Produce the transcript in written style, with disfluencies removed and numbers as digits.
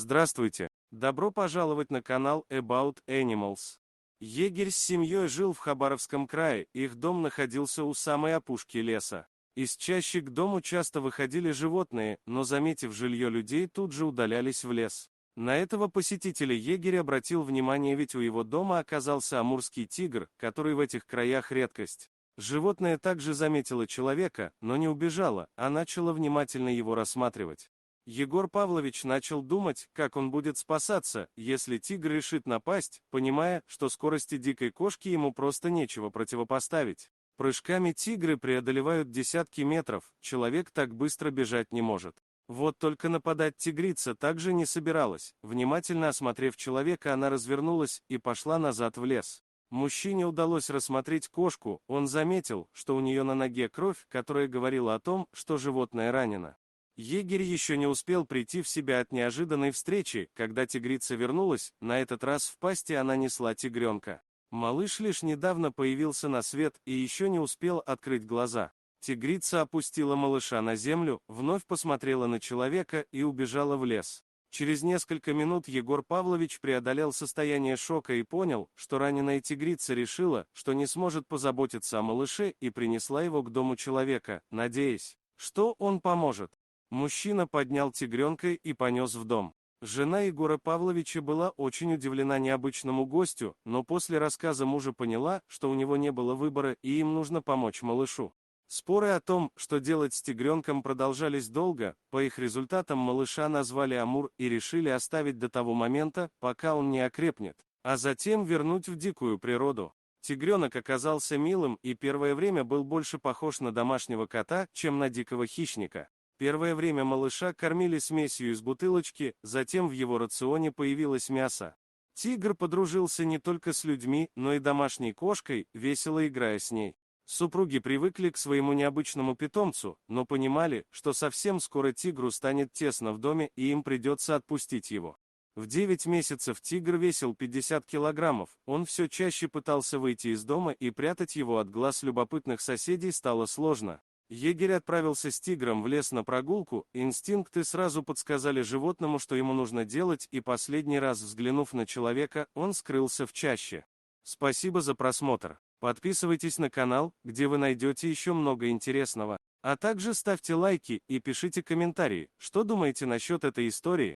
Здравствуйте! Добро пожаловать на канал About Animals. Егерь с семьей жил в Хабаровском крае, их дом находился у самой опушки леса. Из чащи к дому часто выходили животные, но, заметив жилье людей, тут же удалялись в лес. На этого посетителя егерь обратил внимание, ведь у его дома оказался амурский тигр, который в этих краях редкость. Животное также заметило человека, но не убежало, а начало внимательно его рассматривать. Егор Павлович начал думать, как он будет спасаться, если тигр решит напасть, понимая, что скорости дикой кошки ему просто нечего противопоставить. Прыжками тигры преодолевают десятки метров, человек так быстро бежать не может. Вот только нападать тигрица также не собиралась. Внимательно осмотрев человека, она развернулась и пошла назад в лес. Мужчине удалось рассмотреть кошку, он заметил, что у нее на ноге кровь, которая говорила о том, что животное ранено. Егерь еще не успел прийти в себя от неожиданной встречи, когда тигрица вернулась, на этот раз в пасти она несла тигренка. Малыш лишь недавно появился на свет и еще не успел открыть глаза. Тигрица опустила малыша на землю, вновь посмотрела на человека и убежала в лес. Через несколько минут Егор Павлович преодолел состояние шока и понял, что раненая тигрица решила, что не сможет позаботиться о малыше, и принесла его к дому человека, надеясь, что он поможет. Мужчина поднял тигренка и понес в дом. Жена Егора Павловича была очень удивлена необычному гостю, но после рассказа мужа поняла, что у него не было выбора и им нужно помочь малышу. Споры о том, что делать с тигренком, продолжались долго, по их результатам малыша назвали Амур и решили оставить до того момента, пока он не окрепнет, а затем вернуть в дикую природу. Тигренок оказался милым и первое время был больше похож на домашнего кота, чем на дикого хищника. Первое время малыша кормили смесью из бутылочки, затем в его рационе появилось мясо. Тигр подружился не только с людьми, но и домашней кошкой, весело играя с ней. Супруги привыкли к своему необычному питомцу, но понимали, что совсем скоро тигру станет тесно в доме и им придется отпустить его. В 9 месяцев тигр весил 50 килограммов, он все чаще пытался выйти из дома и прятать его от глаз любопытных соседей стало сложно. Егерь отправился с тигром в лес на прогулку, инстинкты сразу подсказали животному, что ему нужно делать, и последний раз взглянув на человека, он скрылся в чаще. Спасибо за просмотр. Подписывайтесь на канал, где вы найдете еще много интересного, а также ставьте лайки и пишите комментарии, что думаете насчет этой истории.